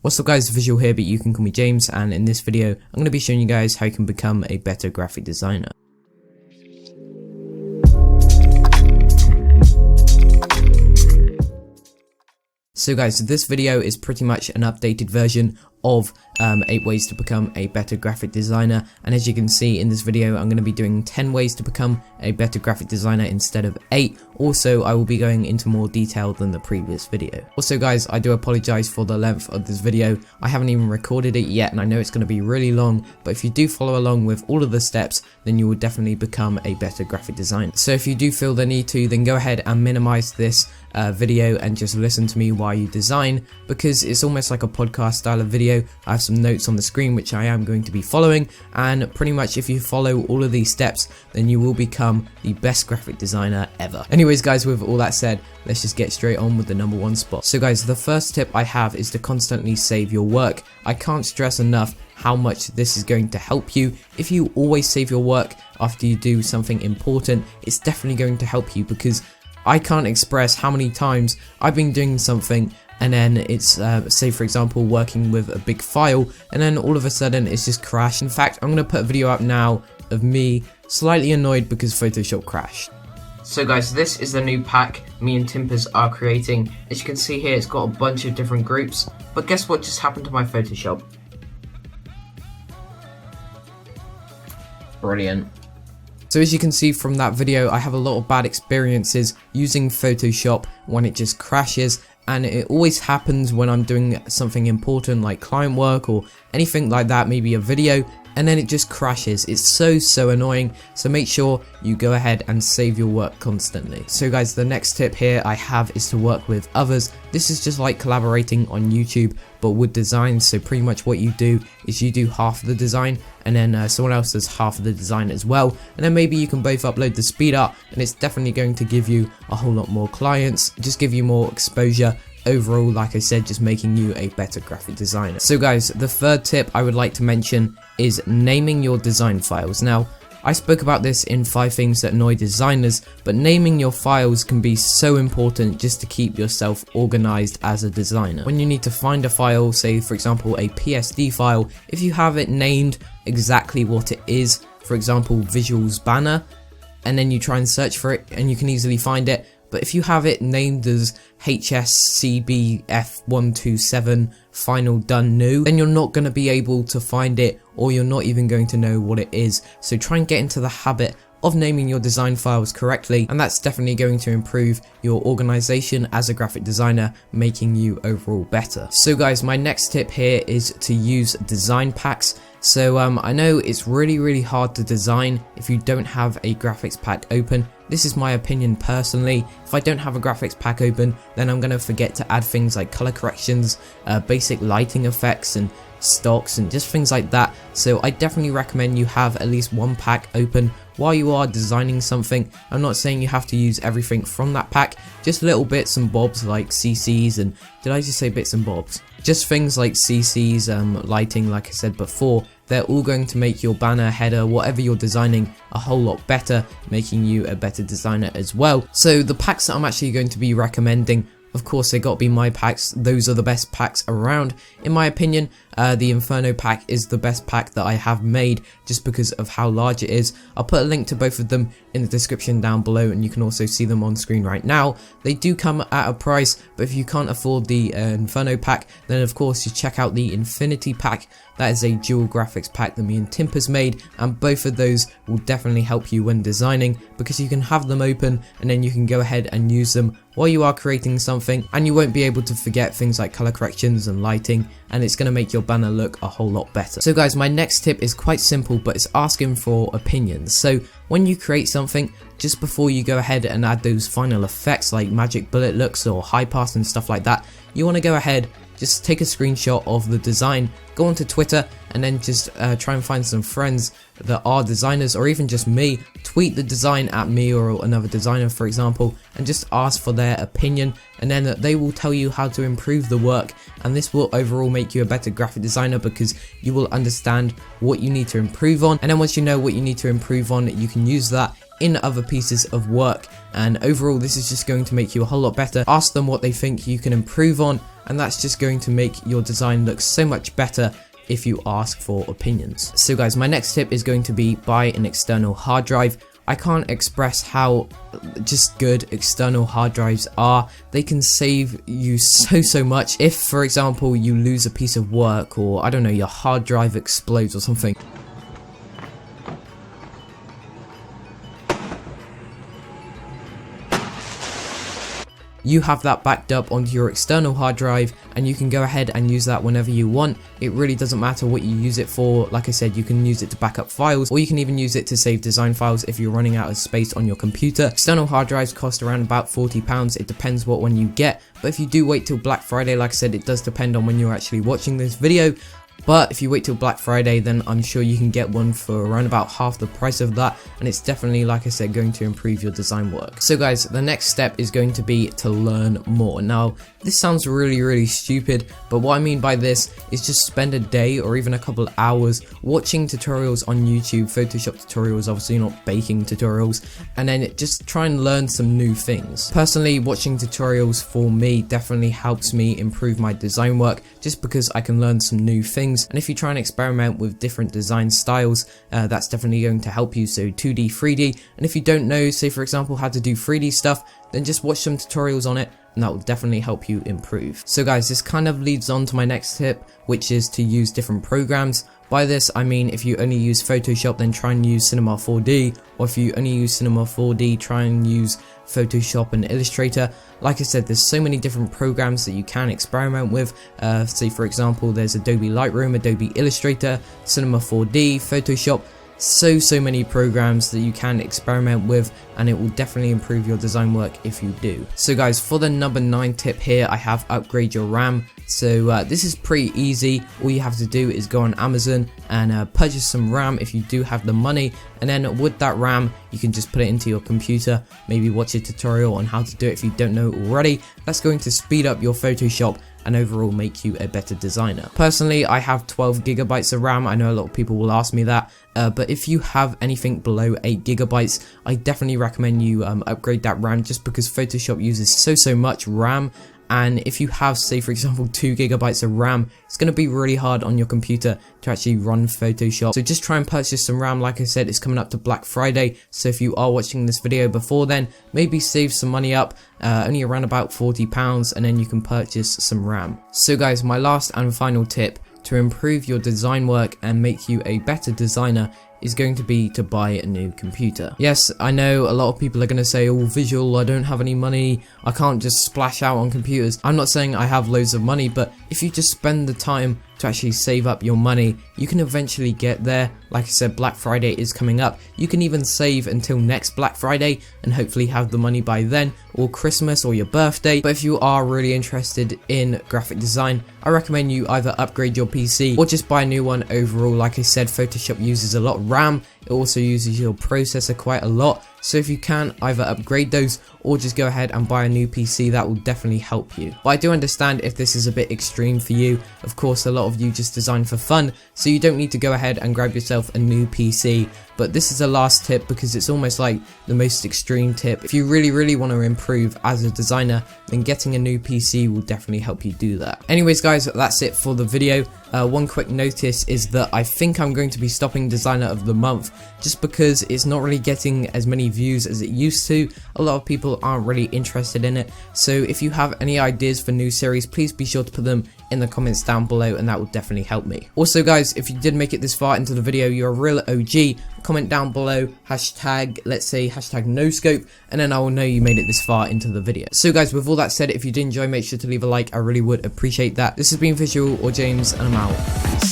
What's up guys, Visual here, but you can call me James, and in this video I'm going to be showing you guys how you can become a better graphic designer. So guys, this video is pretty much an updated version of 8 ways to become a better graphic designer, and as you can see in this video I'm going to be doing 10 ways to become a better graphic designer instead of 8. Also, I will be going into more detail than the previous video. Also guys, I do apologize for the length of this video. I haven't even recorded it yet and I know it's going to be really long, but if you do follow along with all of the steps, then you will definitely become a better graphic designer. So if you do feel the need to, then go ahead and minimize this video and just listen to me while you design, because it's almost like a podcast style of video. I have some notes on the screen which I am going to be following, and pretty much if you follow all of these steps, then you will become the best graphic designer ever. Anyways guys, with all that said, let's just get straight on with the number 1 spot. So guys, the first tip I have is to constantly save your work. I can't stress enough how much this is going to help you. If you always save your work after you do something important, it's definitely going to help you, because I can't express how many times I've been doing something and then it's say for example working with a big file, and then all of a sudden it's just crashed. In fact, I'm going to put a video up now of me slightly annoyed because Photoshop crashed. So guys, this is the new pack me and Timpers are creating. As you can see here, it's got a bunch of different groups, but guess what just happened to my Photoshop? Brilliant. So as you can see from that video, I have a lot of bad experiences using Photoshop when it just crashes, and it always happens when I'm doing something important like client work or anything like that, maybe a video, and then it just crashes. It's so annoying, so make sure you go ahead and save your work constantly. So guys, the next tip here I have is to work with others. This is just like collaborating on YouTube but with design. So pretty much what you do is you do half of the design and then someone else does half of the design as well, and then maybe you can both upload the speed up, and it's definitely going to give you a whole lot more clients, just give you more exposure. Overall, like I said, just making you a better graphic designer. So guys, the third tip I would like to mention is naming your design files. Now, I spoke about this in 5 things that annoy designers, but naming your files can be so important just to keep yourself organized as a designer. When you need to find a file, say for example a PSD file, if you have it named exactly what it is, for example visuals banner, and then you try and search for it and you can easily find it. But if you have it named as HSCBF127 final done new, then you're not going to be able to find it, or you're not even going to know what it is. So try and get into the habit of naming your design files correctly, and that's definitely going to improve your organization as a graphic designer, making you overall better. So guys, my next tip here is to use design packs. So I know it's really hard to design if you don't have a graphics pack open. This is my opinion personally. If I don't have a graphics pack open, then I'm going to forget to add things like color corrections, basic lighting effects and stocks and just things like that. So I definitely recommend you have at least one pack open while you are designing something. I'm not saying you have to use everything from that pack, just little bits and bobs like CCs, and did I just say bits and bobs? Just things like CCs, lighting, like I said before. They're all going to make your banner, header, whatever you're designing a whole lot better, making you a better designer as well. So the packs that I'm actually going to be recommending, of course they got to be my packs. Those are the best packs around in my opinion. The Inferno pack is the best pack that I have made just because of how large it is. I'll put a link to both of them in the description down below, and you can also see them on screen right now. They do come at a price, but if you can't afford the Inferno pack, then of course you check out the Infinity pack. That is a dual graphics pack that me and Timpers made, and both of those will definitely help you when designing, because you can have them open and then you can go ahead and use them while you are creating something, and you won't be able to forget things like color corrections and lighting, and it's going to make your banner look a whole lot better. So guys, my next tip is quite simple, but it's asking for opinions. So when you create something, just before you go ahead and add those final effects like magic bullet looks or high pass and stuff like that, you want to go ahead, just take a screenshot of the design, go onto Twitter, and then just try and find some friends that are designers, or even just me, tweet the design at me or another designer for example, and just ask for their opinion, and then they will tell you how to improve the work, and this will overall make you a better graphic designer because you will understand what you need to improve on, and then once you know what you need to improve on, you can use that in other pieces of work, and overall this is just going to make you a whole lot better. Ask them what they think you can improve on, and that's just going to make your design look so much better if you ask for opinions. So guys, my next tip is going to be buy an external hard drive. I can't express how just good external hard drives are. They can save you so much. If, for example, you lose a piece of work, or I don't know, your hard drive explodes or something, you have that backed up onto your external hard drive, and you can go ahead and use that whenever you want. It really doesn't matter what you use it for. Like I said, you can use it to back up files, or you can even use it to save design files if you're running out of space on your computer. External hard drives cost around about £40. It depends what one you get, but if you do wait till Black Friday, like I said, it does depend on when you're actually watching this video. But if you wait till Black Friday, then I'm sure you can get one for around about half the price of that, and it's definitely, like I said, going to improve your design work. So guys, the next step is going to be to learn more. Now, this sounds really stupid, but what I mean by this is just spend a day or even a couple of hours watching tutorials on YouTube, Photoshop tutorials, obviously not baking tutorials, and then just try and learn some new things. Personally, watching tutorials for me definitely helps me improve my design work, just because I can learn some new things. And if you try and experiment with different design styles, that's definitely going to help you. So 2D, 3D, and if you don't know, say for example, how to do 3D stuff, then just watch some tutorials on it, and that will definitely help you improve. So guys, this kind of leads on to my next tip, which is to use different programs. By this I mean, if you only use Photoshop, then try and use Cinema 4D, or if you only use Cinema 4D, try and use Photoshop and Illustrator. Like I said, there's so many different programs that you can experiment with. Say for example, there's Adobe Lightroom, Adobe Illustrator, Cinema 4D, Photoshop. So many programs that you can experiment with, and it will definitely improve your design work if you do. So guys, for the number 9 tip here, I have upgrade your RAM. So this is pretty easy. All you have to do is go on Amazon and purchase some RAM if you do have the money, and then with that RAM you can just put it into your computer, maybe watch a tutorial on how to do it if you don't know already. That's going to speed up your Photoshop and overall make you a better designer. Personally, I have 12 gigabytes of RAM. I know a lot of people will ask me that, but if you have anything below 8 gigabytes, I definitely recommend you upgrade that RAM, just because Photoshop uses so much RAM. And if you have, say for example, 2 gigabytes of RAM, it's going to be really hard on your computer to actually run Photoshop. So just try and purchase some RAM. Like I said, it's coming up to Black Friday, so if you are watching this video before then, maybe save some money up, only around about £40, and then you can purchase some RAM. So guys, my last and final tip to improve your design work and make you a better designer is going to be to buy a new computer. Yes, I know a lot of people are going to say, oh, Visual, I don't have any money, I can't just splash out on computers. I'm not saying I have loads of money, but if you just spend the time to actually save up your money, you can eventually get there. Like I said, Black Friday is coming up. You can even save until next Black Friday and hopefully have the money by then, or Christmas or your birthday. But if you are really interested in graphic design, I recommend you either upgrade your PC or just buy a new one overall. Like I said, Photoshop uses a lot of RAM. It also uses your processor quite a lot. So if you can, either upgrade those or just go ahead and buy a new PC. That will definitely help you. But I do understand if this is a bit extreme for you. Of course, a lot of you just design for fun, so you don't need to go ahead and grab yourself a new PC. But this is the last tip because it's almost like the most extreme tip. If you really want to improve as a designer, then getting a new PC will definitely help you do that. Anyways guys, that's it for the video. One quick notice is that I think I'm going to be stopping Designer of the Month, just because it's not really getting as many views as it used to. A lot of people aren't really interested in it. So if you have any ideas for new series, please be sure to put them in the comments down below, and that will definitely help me. Also guys, if you did make it this far into the video, you're a real OG. Comment down below, hashtag, let's say hashtag noscope, and then I will know you made it this far into the video. So guys, with all that said, if you did enjoy, make sure to leave a like. I really would appreciate that. This has been Visual or James, and I'm out. Peace.